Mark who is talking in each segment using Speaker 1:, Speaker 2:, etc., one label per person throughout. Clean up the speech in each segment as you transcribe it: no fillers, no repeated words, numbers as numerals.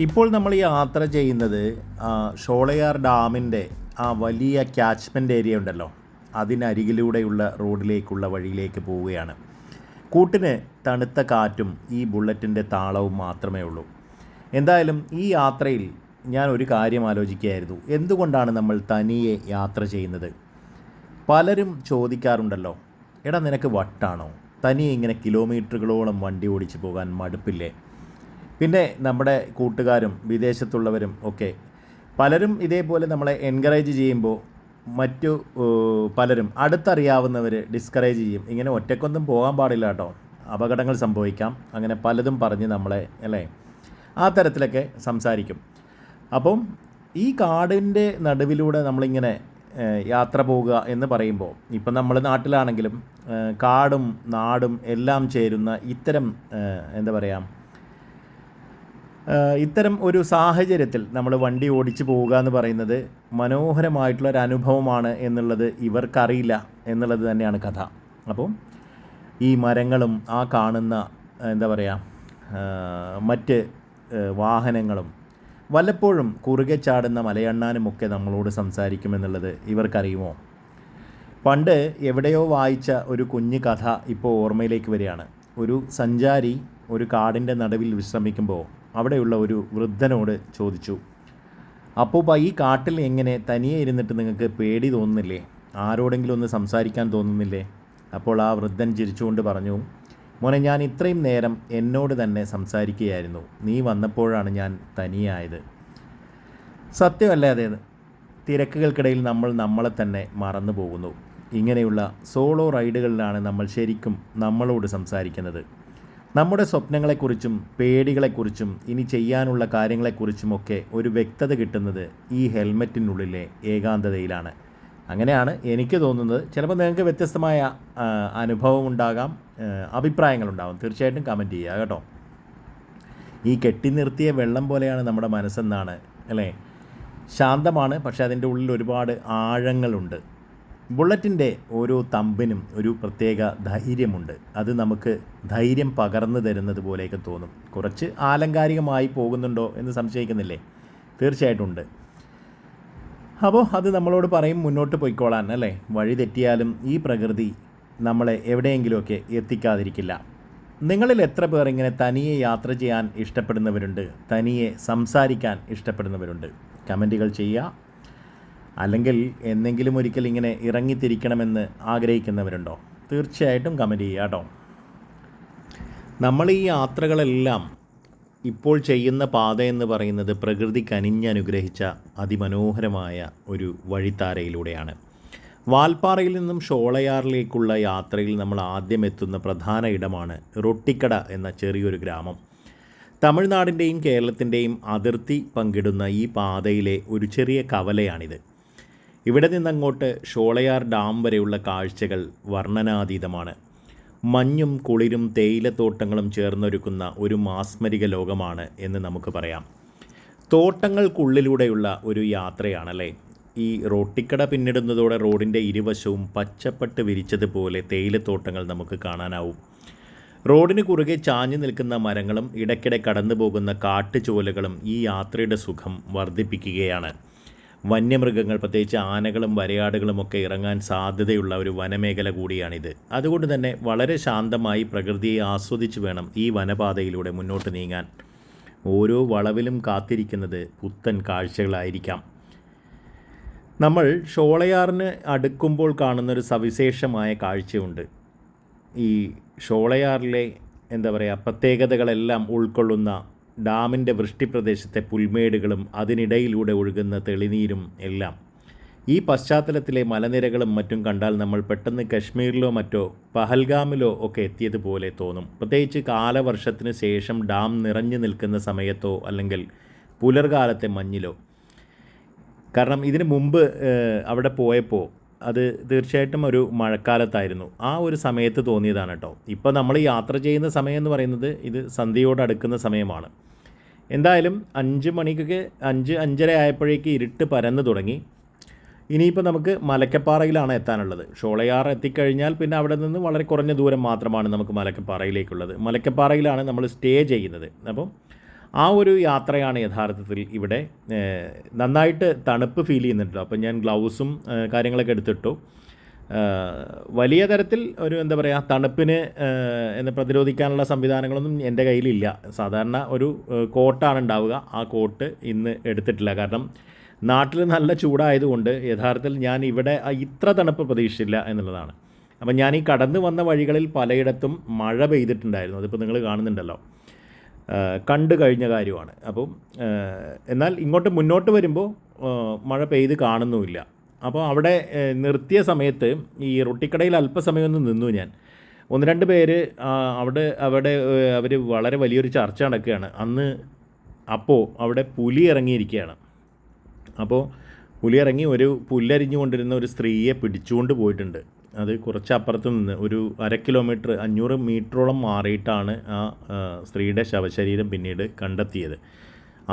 Speaker 1: ഇപ്പോൾ നമ്മൾ ഈ യാത്ര ചെയ്യുന്നത് ഷോളയാർ ഡാമിൻ്റെ ആ വലിയ ക്യാച്ച്മെൻറ്റ് ഏരിയ ഉണ്ടല്ലോ, അതിനരികിലൂടെയുള്ള റോഡിലേക്കുള്ള വഴിയിലേക്ക് പോവുകയാണ്. കൂട്ടിന് തണുത്ത കാറ്റും ഈ ബുള്ളറ്റിൻ്റെ താളവും മാത്രമേ ഉള്ളൂ. എന്തായാലും ഈ യാത്രയിൽ ഞാൻ ഒരു കാര്യം ആലോചിക്കുകയായിരുന്നു. എന്തുകൊണ്ടാണ് നമ്മൾ തനിയെ യാത്ര ചെയ്യുന്നത്? പലരും ചോദിക്കാറുണ്ടല്ലോ, എടാ നിനക്ക് വട്ടാണോ, തനിയെ ഇങ്ങനെ കിലോമീറ്ററുകളോളം വണ്ടി ഓടിച്ച് പോകാൻ മടുപ്പില്ലേ? പിന്നെ നമ്മുടെ കൂട്ടുകാരും വിദേശത്തുള്ളവരും ഒക്കെ പലരും ഇതേപോലെ നമ്മളെ എൻകറേജ് ചെയ്യുമ്പോൾ മറ്റു പലരും അടുത്തറിയാവുന്നവർ ഡിസ്കറേജ് ചെയ്യും. ഇങ്ങനെ ഒറ്റക്കൊന്നും പോകാൻ പാടില്ല കേട്ടോ, അപകടങ്ങൾ സംഭവിക്കാം, അങ്ങനെ പലതും പറഞ്ഞ് നമ്മളെ അല്ലേ ആ തരത്തിലൊക്കെ സംസാരിക്കും. അപ്പം ഈ കാടിൻ്റെ നടുവിലൂടെ നമ്മളിങ്ങനെ യാത്ര പോവുക എന്ന് പറയുമ്പോൾ, ഇപ്പം നമ്മൾ നാട്ടിലാണെങ്കിലും കാടും നാടും എല്ലാം ചേരുന്ന ഇത്തരം എന്താ പറയുക, ഇത്തരം ഒരു സാഹചര്യത്തിൽ നമ്മൾ വണ്ടി ഓടിച്ചു പോവുക എന്ന് പറയുന്നത് മനോഹരമായിട്ടുള്ളൊരു അനുഭവമാണ് എന്നുള്ളത് ഇവർക്കറിയില്ല എന്നുള്ളത് തന്നെയാണ് കഥ. അപ്പം ഈ മരങ്ങളും ആ കാണുന്ന എന്താ പറയുക മറ്റ് വാഹനങ്ങളും വല്ലപ്പോഴും കുറുകെ ചാടുന്ന മലയണ്ണാനുമൊക്കെ നമ്മളോട് സംസാരിക്കുമെന്നുള്ളത് ഇവർക്കറിയുമോ? പണ്ട് എവിടെയോ വായിച്ച ഒരു കുഞ്ഞു കഥ ഇപ്പോൾ ഓർമ്മയിലേക്ക് വരികയാണ്. ഒരു സഞ്ചാരി ഒരു കാടിൻ്റെ നടുവിൽ വിശ്രമിക്കുമ്പോൾ അവിടെയുള്ള ഒരു വൃദ്ധനോട് ചോദിച്ചു, അപ്പൂപ്പ ഈ കാട്ടിൽ എങ്ങനെ തനിയെ ഇരുന്നിട്ട് നിങ്ങൾക്ക് പേടി തോന്നുന്നില്ലേ? ആരോടെങ്കിലും ഒന്ന് സംസാരിക്കാൻ തോന്നുന്നില്ലേ? അപ്പോൾ ആ വൃദ്ധൻ ചിരിച്ചുകൊണ്ട് പറഞ്ഞു, മോനെ, ഞാൻ ഇത്രയും നേരം എന്നോട് തന്നെ സംസാരിക്കുകയായിരുന്നു. നീ വന്നപ്പോഴാണ് ഞാൻ തനിയായത്. സത്യമല്ലേ അതേത്? തിരക്കുകൾക്കിടയിൽ നമ്മൾ നമ്മളെ തന്നെ മറന്നു പോകുന്നു. ഇങ്ങനെയുള്ള സോളോ റൈഡുകളിലാണ് നമ്മൾ ശരിക്കും നമ്മളോട് സംസാരിക്കുന്നത്. നമ്മുടെ സ്വപ്നങ്ങളെക്കുറിച്ചും പേടികളെക്കുറിച്ചും ഇനി ചെയ്യാനുള്ള കാര്യങ്ങളെക്കുറിച്ചുമൊക്കെ ഒരു വ്യക്തത കിട്ടുന്നത് ഈ ഹെൽമറ്റിനുള്ളിലെ ഏകാന്തതയിലാണ്. അങ്ങനെയാണ് എനിക്ക് തോന്നുന്നത്. ചിലപ്പോൾ നിങ്ങൾക്ക് വ്യത്യസ്തമായ അനുഭവം ഉണ്ടാകാം, അഭിപ്രായങ്ങളുണ്ടാകും. തീർച്ചയായിട്ടും കമൻറ്റ് ചെയ്യുക കേട്ടോ. ഈ കെട്ടി നിർത്തിയ വെള്ളം പോലെയാണ് നമ്മുടെ മനസ്സെന്നാണ് അല്ലേ? ശാന്തമാണ്, പക്ഷേ അതിൻ്റെ ഉള്ളിൽ ഒരുപാട് ആഴങ്ങളുണ്ട്. ബുള്ളറ്റിൻ്റെ ഓരോ തമ്പിനും ഒരു പ്രത്യേക ധൈര്യമുണ്ട്. അത് നമുക്ക് ധൈര്യം പകർന്നു തരുന്നത് പോലെയൊക്കെ തോന്നും. കുറച്ച് ആലങ്കാരികമായി പോകുന്നുണ്ടോ എന്ന് സംശയിക്കുന്നില്ലേ? തീർച്ചയായിട്ടും ഉണ്ട്. അപ്പോൾ അത് നമ്മളോട് പറയും മുന്നോട്ട് പോയിക്കോളാൻ അല്ലേ? വഴി തെറ്റിയാലും ഈ പ്രകൃതി നമ്മളെ എവിടെയെങ്കിലുമൊക്കെ എത്തിക്കാതിരിക്കില്ല. നിങ്ങളിൽ എത്ര പേർ ഇങ്ങനെ തനിയെ യാത്ര ചെയ്യാൻ ഇഷ്ടപ്പെടുന്നവരുണ്ട്? തനിയെ സംസാരിക്കാൻ ഇഷ്ടപ്പെടുന്നവരുണ്ട്? കമൻറ്റുകൾ ചെയ്യുക. അല്ലെങ്കിൽ എന്തെങ്കിലും ഒരിക്കൽ ഇങ്ങനെ ഇറങ്ങിത്തിരിക്കണമെന്ന് ആഗ്രഹിക്കുന്നവരുണ്ടോ? തീർച്ചയായിട്ടും കമൻറ്റ് ചെയ്യുക കേട്ടോ. നമ്മൾ ഈ യാത്രകളെല്ലാം ഇപ്പോൾ ചെയ്യുന്ന പാതയെന്ന് പറയുന്നത് പ്രകൃതി കനിഞ്ഞനുഗ്രഹിച്ച അതിമനോഹരമായ ഒരു വഴിത്താരയിലൂടെയാണ്. വാൽപ്പാറയിൽ നിന്നും ഷോളയാറിലേക്കുള്ള യാത്രയിൽ നമ്മൾ ആദ്യം എത്തുന്ന പ്രധാന ഇടമാണ് റൊട്ടിക്കട എന്ന ചെറിയൊരു ഗ്രാമം. തമിഴ്നാടിൻ്റെയും കേരളത്തിൻ്റെയും അതിർത്തി പങ്കിടുന്ന ഈ പാതയിലെ ഒരു ചെറിയ കവലയാണിത്. ഇവിടെ നിന്നങ്ങോട്ട് ഷോളയാർ ഡാം വരെയുള്ള കാഴ്ചകൾ വർണ്ണനാതീതമാണ്. മഞ്ഞും കുളിരും തേയിലത്തോട്ടങ്ങളും ചേർന്നൊരുക്കുന്ന ഒരു മാസ്മരിക ലോകമാണ് എന്ന് നമുക്ക് പറയാം. തോട്ടങ്ങൾക്കുള്ളിലൂടെയുള്ള ഒരു യാത്രയാണല്ലേ. ഈ റോട്ടിക്കട പിന്നിടുന്നതോടെ റോഡിൻ്റെ ഇരുവശവും പച്ചപ്പട്ട് വിരിച്ചതുപോലെ തേയിലത്തോട്ടങ്ങൾ നമുക്ക് കാണാനാവും. റോഡിന് കുറുകെ ചാഞ്ഞു നിൽക്കുന്ന മരങ്ങളും ഇടയ്ക്കിടെ കടന്നു പോകുന്ന കാട്ടുചോലകളും ഈ യാത്രയുടെ സുഖം വർദ്ധിപ്പിക്കുകയാണ്. വന്യമൃഗങ്ങൾ, പ്രത്യേകിച്ച് ആനകളും വരയാടുകളുമൊക്കെ ഇറങ്ങാൻ സാധ്യതയുള്ള ഒരു വനമേഖല കൂടിയാണിത്. അതുകൊണ്ട് തന്നെ വളരെ ശാന്തമായി പ്രകൃതിയെ ആസ്വദിച്ച് വേണം ഈ വനപാതയിലൂടെ മുന്നോട്ട് നീങ്ങാൻ. ഓരോ വളവിലും കാത്തിരിക്കുന്നത് പുത്തൻ കാഴ്ചകളായിരിക്കാം. നമ്മൾ ഷോളയാറിന് അടുക്കുമ്പോൾ കാണുന്നൊരു സവിശേഷമായ കാഴ്ചയുണ്ട്. ഈ ഷോളയാറിലെ എന്താ പറയുക പ്രത്യേകതകളെല്ലാം ഉൾക്കൊള്ളുന്ന ഡാമിൻ്റെ വൃഷ്ടിപ്രദേശത്തെ പുൽമേടുകളും അതിനിടയിലൂടെ ഒഴുകുന്ന തെളിനീരും എല്ലാം. ഈ പശ്ചാത്തലത്തിലെ മലനിരകളും മറ്റും കണ്ടാൽ നമ്മൾ പെട്ടെന്ന് കശ്മീരിലോ മറ്റോ പഹൽഗാമിലോ ഒക്കെ എത്തിയതുപോലെ തോന്നും. പ്രത്യേകിച്ച് കാലവർഷത്തിന് ശേഷം ഡാം നിറഞ്ഞു നിൽക്കുന്ന സമയത്തോ അല്ലെങ്കിൽ പുലർകാലത്തെ മഞ്ഞിലോ. കാരണം ഇതിന് മുമ്പ് അവിടെ പോയപ്പോൾ അത് തീർച്ചയായിട്ടും ഒരു മഴക്കാലത്തായിരുന്നു. ആ ഒരു സമയത്ത് തോന്നിയതാണ് കേട്ടോ. ഇപ്പോൾ നമ്മൾ യാത്ര ചെയ്യുന്ന സമയം എന്ന് പറയുന്നത് ഇത് സന്ധ്യയോടടുക്കുന്ന സമയമാണ്. എന്തായാലും 5 മണിക്കൊക്കെ 5-5:30 ആയപ്പോഴേക്ക് ഇരുട്ട് പരന്നു തുടങ്ങി. ഇനിയിപ്പോൾ നമുക്ക് മലക്കപ്പാറയിലാണ് എത്താനുള്ളത്. ഷോളയാർ എത്തിക്കഴിഞ്ഞാൽ പിന്നെ അവിടെ നിന്ന് വളരെ കുറഞ്ഞ ദൂരം മാത്രമാണ് നമുക്ക് മലക്കപ്പാറയിലേക്കുള്ളത്. മലക്കപ്പാറയിലാണ് നമ്മൾ സ്റ്റേ ചെയ്യുന്നത്. അപ്പം ആ ഒരു യാത്രയാണ് യഥാർത്ഥത്തിൽ ഇവിടെ നന്നായിട്ട് തണുപ്പ് ഫീൽ ചെയ്യുന്നുണ്ട്. അപ്പം ഞാൻ ഗ്ലൗസും കാര്യങ്ങളൊക്കെ എടുത്തിട്ടു. വലിയ തരത്തിൽ ഒരു എന്താ പറയുക തണുപ്പിന് പ്രതിരോധിക്കാനുള്ള സംവിധാനങ്ങളൊന്നും എൻ്റെ കയ്യിലില്ല. സാധാരണ ഒരു കോട്ടാണ് ഉണ്ടാവുക. ആ കോട്ട് ഇന്ന് എടുത്തിട്ടില്ല. കാരണം നാട്ടിൽ നല്ല ചൂടായതുകൊണ്ട് യഥാർത്ഥത്തിൽ ഞാൻ ഇവിടെ ഇത്ര തണുപ്പ് പ്രതീക്ഷിച്ചില്ല എന്നുള്ളതാണ്. അപ്പം ഞാൻ ഈ കടന്നു വന്ന വഴികളിൽ പലയിടത്തും മഴ പെയ്തിട്ടുണ്ടായിരുന്നു. അതിപ്പോൾ നിങ്ങൾ കാണുന്നുണ്ടല്ലോ, കണ്ടു കഴിഞ്ഞ കാര്യമാണ്. അപ്പം എന്നാൽ ഇങ്ങോട്ട് മുന്നോട്ട് വരുമ്പോൾ മഴ പെയ്ത് കാണുന്നുമില്ല. അപ്പോൾ അവിടെ നിർത്തിയ സമയത്ത് ഈ റൊട്ടിക്കടയിൽ അല്പസമയം ഒന്ന് നിന്നു ഞാൻ. 1-2 പേര് അവിടെ അവർ വളരെ വലിയൊരു ചർച്ച നടക്കുകയാണ് അന്ന്. അപ്പോൾ അവിടെ പുലി ഇറങ്ങിയിരിക്കുകയാണ്. അപ്പോൾ പുലി ഇറങ്ങി ഒരു പുല്ലരിഞ്ഞു കൊണ്ടിരുന്ന ഒരു സ്ത്രീയെ പിടിച്ചുകൊണ്ട് പോയിട്ടുണ്ട്. അത് കുറച്ചപ്പുറത്ത് നിന്ന് ഒരു 1/2 കിലോമീറ്റർ 500 മീറ്ററോളം മാറിയിട്ടാണ് ആ സ്ത്രീയുടെ ശവശരീരം പിന്നീട് കണ്ടെത്തിയത്.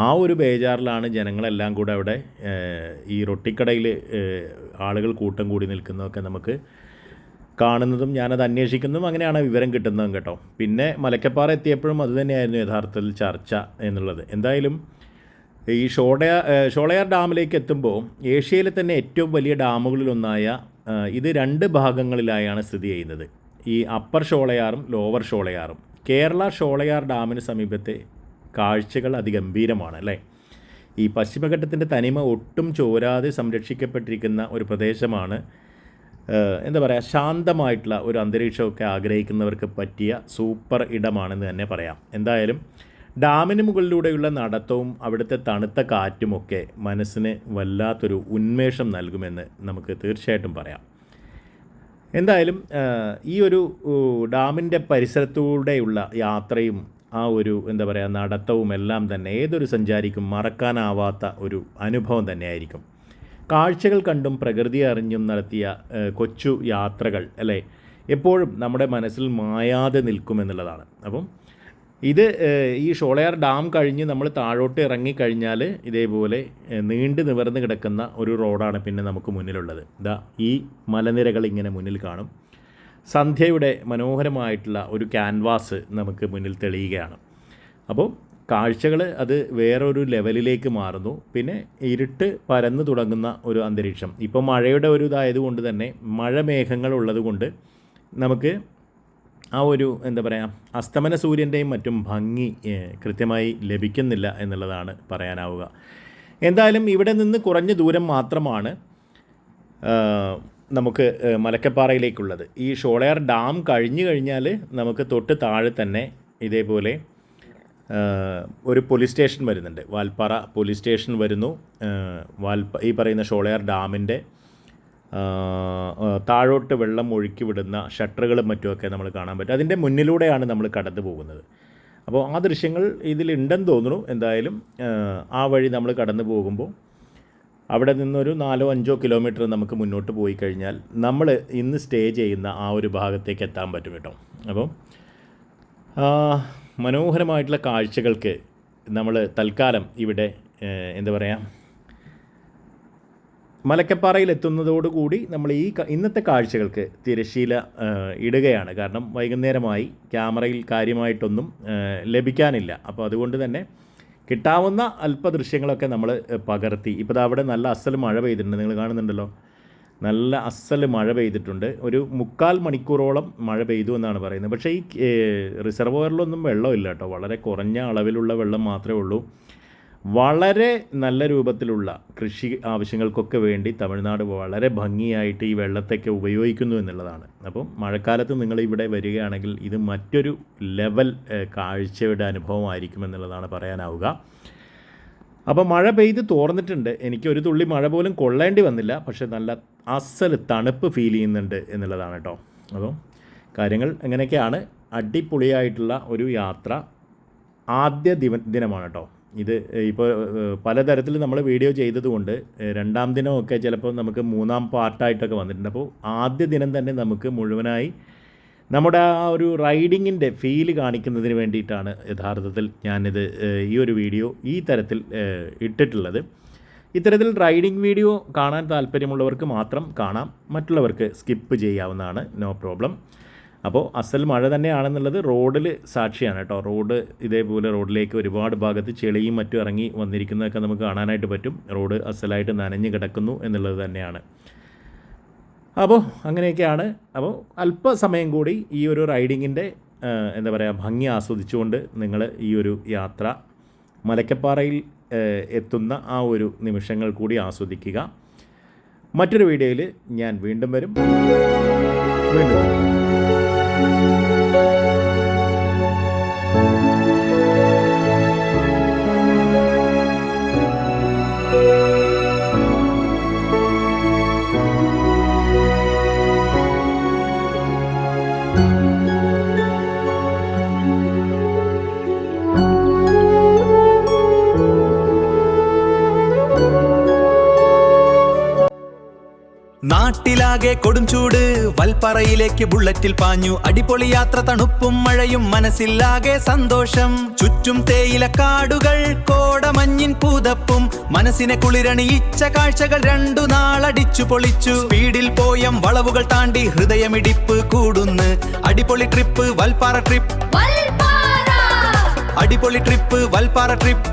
Speaker 1: ആ ഒരു ബേജാറിലാണ് ജനങ്ങളെല്ലാം കൂടെ അവിടെ ഈ റൊട്ടിക്കടയിൽ ആളുകൾ കൂട്ടം കൂടി നിൽക്കുന്നതൊക്കെ നമുക്ക് കാണുന്നതും ഞാനത് അന്വേഷിക്കുന്നതും അങ്ങനെയാണ് വിവരം കിട്ടുന്നതും കേട്ടോ. പിന്നെ മലക്കപ്പാറ എത്തിയപ്പോഴും അതുതന്നെയായിരുന്നു യഥാർത്ഥത്തിൽ ചർച്ച എന്നുള്ളത്. എന്തായാലും ഈ ഷോളയാർ ഡാമിലേക്ക് എത്തുമ്പോൾ ഏഷ്യയിലെ തന്നെ ഏറ്റവും വലിയ ഡാമുകളിലൊന്നായ ഇത് 2 ഭാഗങ്ങളിലായാണ് സ്ഥിതി ചെയ്യുന്നത്. ഈ അപ്പർ ഷോളയാറും ലോവർ ഷോളയാറും. കേരള ഷോളയാർ ഡാമിന് സമീപത്തെ കാഴ്ചകൾ അതിഗംഭീരമാണ് അല്ലേ. ഈ പശ്ചിമഘട്ടത്തിൻ്റെ തനിമ ഒട്ടും ചോരാതെ സംരക്ഷിക്കപ്പെട്ടിരിക്കുന്ന ഒരു പ്രദേശമാണ്. എന്താ പറയുക, ശാന്തമായിട്ടുള്ള ഒരു അന്തരീക്ഷമൊക്കെ ആഗ്രഹിക്കുന്നവർക്ക് പറ്റിയ സൂപ്പർ ഇടമാണെന്ന് തന്നെ പറയാം. എന്തായാലും ഡാമിന് മുകളിലൂടെയുള്ള നടത്തവും അവിടുത്തെ തണുത്ത കാറ്റുമൊക്കെ മനസ്സിന് വല്ലാത്തൊരു ഉന്മേഷം നൽകുമെന്ന് നമുക്ക് തീർച്ചയായിട്ടും പറയാം. എന്തായാലും ഈ ഒരു ഡാമിൻ്റെ പരിസരത്തൂടെയുള്ള യാത്രയും ആ ഒരു എന്താ പറയുക നടത്തവും എല്ലാം തന്നെ ഏതൊരു സഞ്ചാരിക്കും മറക്കാനാവാത്ത ഒരു അനുഭവം തന്നെയായിരിക്കും. കാഴ്ചകൾ കണ്ടും പ്രകൃതി അറിഞ്ഞും നടത്തിയ കൊച്ചു യാത്രകൾ അല്ലേ എപ്പോഴും നമ്മുടെ മനസ്സിൽ മായാതെ നിൽക്കുമെന്നുള്ളതാണ്. അപ്പം ഇത് ഈ ഷോളയാർ ഡാം കഴിഞ്ഞ് നമ്മൾ താഴോട്ട് ഇറങ്ങിക്കഴിഞ്ഞാൽ ഇതേപോലെ നീണ്ടു നിവർന്ന് കിടക്കുന്ന ഒരു റോഡാണ് പിന്നെ നമുക്ക് മുന്നിലുള്ളത്. ഇതാ ഈ മലനിരകൾ ഇങ്ങനെ മുന്നിൽ കാണും. സന്ധ്യയുടെ മനോഹരമായിട്ടുള്ള ഒരു ക്യാൻവാസ് നമുക്ക് മുന്നിൽ തെളിയുകയാണ്. അപ്പോൾ കാഴ്ചകൾ അത് വേറൊരു ലെവലിലേക്ക് മാറുന്നു. പിന്നെ ഇരുട്ട് പരന്നു തുടങ്ങുന്ന ഒരു അന്തരീക്ഷം. ഇപ്പോൾ മഴയുടെ ഒരു ഇതായതുകൊണ്ട് തന്നെ മഴമേഘങ്ങൾ ഉള്ളതുകൊണ്ട് നമുക്ക് ആ ഒരു എന്താ പറയുക അസ്തമന സൂര്യൻ്റെയും മറ്റും ഭംഗി കൃത്യമായി ലഭിക്കുന്നില്ല എന്നുള്ളതാണ് പറയാനാവുക. എന്തായാലും ഇവിടെ നിന്ന് കുറഞ്ഞ ദൂരം മാത്രമാണ് നമുക്ക് മലക്കപ്പാറയിലേക്കുള്ളത്. ഈ ഷോളയാർ ഡാം കഴിഞ്ഞു കഴിഞ്ഞാൽ നമുക്ക് തൊട്ട് താഴെ തന്നെ ഇതേപോലെ ഒരു പോലീസ് സ്റ്റേഷൻ വരുന്നുണ്ട്. വാൽപ്പാറ പോലീസ് സ്റ്റേഷൻ വരുന്നു. ഈ പറയുന്ന ഷോളയാർ ഡാമിൻ്റെ താഴോട്ട് വെള്ളം ഒഴുക്കി വിടുന്ന ഷട്ടറുകളും മറ്റുമൊക്കെ നമ്മൾ കാണാൻ പറ്റും. അതിൻ്റെ മുന്നിലൂടെയാണ് നമ്മൾ കടന്നു പോകുന്നത്. അപ്പോൾ ആ ദൃശ്യങ്ങൾ ഇതിലുണ്ടെന്ന് തോന്നുന്നു. എന്തായാലും ആ വഴി നമ്മൾ കടന്നു പോകുമ്പോൾ അവിടെ നിന്നൊരു 4-5 കിലോമീറ്റർ നമുക്ക് മുന്നോട്ട് പോയി കഴിഞ്ഞാൽ നമ്മൾ ഇന്ന് സ്റ്റേ ചെയ്യുന്ന ആ ഒരു ഭാഗത്തേക്ക് എത്താൻ പറ്റും കേട്ടോ. അപ്പം മനോഹരമായിട്ടുള്ള കാഴ്ചകൾക്ക് നമ്മൾ തൽക്കാലം ഇവിടെ എന്താ പറയുക മലക്കപ്പാറയിൽ എത്തുന്നതോടുകൂടി നമ്മൾ ഇന്നത്തെ കാഴ്ചകൾക്ക് തിരശ്ശീല ഇടുകയാണ്. കാരണം വൈകുന്നേരമായി ക്യാമറയിൽ കാര്യമായിട്ടൊന്നും ലഭിക്കാനില്ല. അപ്പോൾ അതുകൊണ്ട് തന്നെ കിട്ടാവുന്ന അല്പ ദൃശ്യങ്ങളൊക്കെ നമ്മൾ പകർത്തി. ഇപ്പോൾ അവിടെ നല്ല അസ്സൽ മഴ പെയ്തിട്ടുണ്ട്, നിങ്ങൾ കാണുന്നുണ്ടല്ലോ. നല്ല അസ്സൽ മഴ പെയ്തിട്ടുണ്ട്. ഒരു 3/4 മണിക്കൂറോളം മഴ പെയ്തു എന്നാണ് പറയുന്നത്. പക്ഷേ ഈ റിസർവോയറിലൊന്നും വെള്ളമില്ല കേട്ടോ. വളരെ കുറഞ്ഞ അളവിലുള്ള വെള്ളം മാത്രമേ ഉള്ളൂ. വളരെ നല്ല രൂപത്തിലുള്ള കൃഷി ആവശ്യങ്ങൾക്കൊക്കെ വേണ്ടി തമിഴ്നാട് വളരെ ഭംഗിയായിട്ട് ഈ വെള്ളത്തൊക്കെ ഉപയോഗിക്കുന്നു എന്നുള്ളതാണ്. അപ്പം മഴക്കാലത്ത് നിങ്ങൾ ഇവിടെ വരികയാണെങ്കിൽ ഇത് മറ്റൊരു ലെവൽ കാഴ്ചയുടെ അനുഭവമായിരിക്കും എന്നുള്ളതാണ് പറയാനാവുക. അപ്പോൾ മഴ പെയ്ത് തോർന്നിട്ടുണ്ട്. എനിക്ക് ഒരു തുള്ളി മഴ പോലും കൊള്ളേണ്ടി വന്നില്ല. പക്ഷേ നല്ല അസൽ തണുപ്പ് ഫീൽ ചെയ്യുന്നുണ്ട് എന്നുള്ളതാണ് കേട്ടോ. അപ്പോൾ കാര്യങ്ങൾ എങ്ങനെയൊക്കെയാണ്. അടിപൊളിയായിട്ടുള്ള ഒരു യാത്ര. ആദ്യ ദിനമാണ് കേട്ടോ ഇത്. ഇപ്പോൾ പലതരത്തിൽ നമ്മൾ വീഡിയോ ചെയ്തതുകൊണ്ട് 2ാം ദിനമൊക്കെ ചിലപ്പോൾ നമുക്ക് 3ാം പാർട്ടായിട്ടൊക്കെ വന്നിട്ടുണ്ട്. അപ്പോൾ ആദ്യ ദിനം തന്നെ നമുക്ക് മുഴുവനായി നമ്മുടെ ആ ഒരു റൈഡിങ്ങിൻ്റെ ഫീല് കാണിക്കുന്നതിന് വേണ്ടിയിട്ടാണ് യഥാർത്ഥത്തിൽ ഞാനിത് ഈ ഒരു വീഡിയോ ഈ തരത്തിൽ ഇട്ടിട്ടുള്ളത്. ഇത്തരത്തിൽ റൈഡിങ് വീഡിയോ കാണാൻ താല്പര്യമുള്ളവർക്ക് മാത്രം കാണാം, മറ്റുള്ളവർക്ക് സ്കിപ്പ് ചെയ്യാവുന്നതാണ്, നോ പ്രോബ്ലം. അപ്പോൾ അസൽ മഴ തന്നെയാണെന്നുള്ളത് റോഡിൽ സാക്ഷിയാണ് കേട്ടോ. റോഡ് ഇതേപോലെ റോഡിലേക്ക് ഒരുപാട് ഭാഗത്ത് ചെളിയും മറ്റും ഇറങ്ങി വന്നിരിക്കുന്നതൊക്കെ നമുക്ക് കാണാനായിട്ട് പറ്റും. റോഡ് അസലായിട്ട് നനഞ്ഞ് കിടക്കുന്നു എന്നുള്ളത് തന്നെയാണ്. അപ്പോൾ അങ്ങനെയൊക്കെയാണ്. അപ്പോൾ അല്പസമയം കൂടി ഈ ഒരു റൈഡിങ്ങിൻ്റെ എന്താ പറയുക ഭംഗി ആസ്വദിച്ചുകൊണ്ട് നിങ്ങൾ ഈ ഒരു യാത്ര മലക്കപ്പാറയിൽ എത്തുന്ന ആ ഒരു നിമിഷങ്ങൾ കൂടി ആസ്വദിക്കുക. മറ്റൊരു വീഡിയോയിൽ ഞാൻ വീണ്ടും വരും.
Speaker 2: നാട്ടിലാകെ കൊടും ചൂട്, വൽപ്പറയിലേക്ക് ബുള്ളറ്റിൽ പാഞ്ഞു. അടിപൊളി യാത്ര, തണുപ്പും മഴയും, മനസ്സിലാകെ സന്തോഷം. ചുറ്റും തേയിലക്കാടുകൾ, കോടമഞ്ഞിൻ പൂതപ്പും, മനസ്സിനെ കുളിരണിയിച്ച കാഴ്ചകൾ 2 നാളടിച്ചു പൊളിച്ചു. സ്പീഡിൽ പോയം വളവുകൾ താണ്ടി ഹൃദയമിടിപ്പ് കൂടുന്നു. അടിപൊളി ട്രിപ്പ് വൽപ്പാറ ട്രിപ്പ്, അടിപൊളി ട്രിപ്പ് വൽപ്പാറ ട്രിപ്പ്.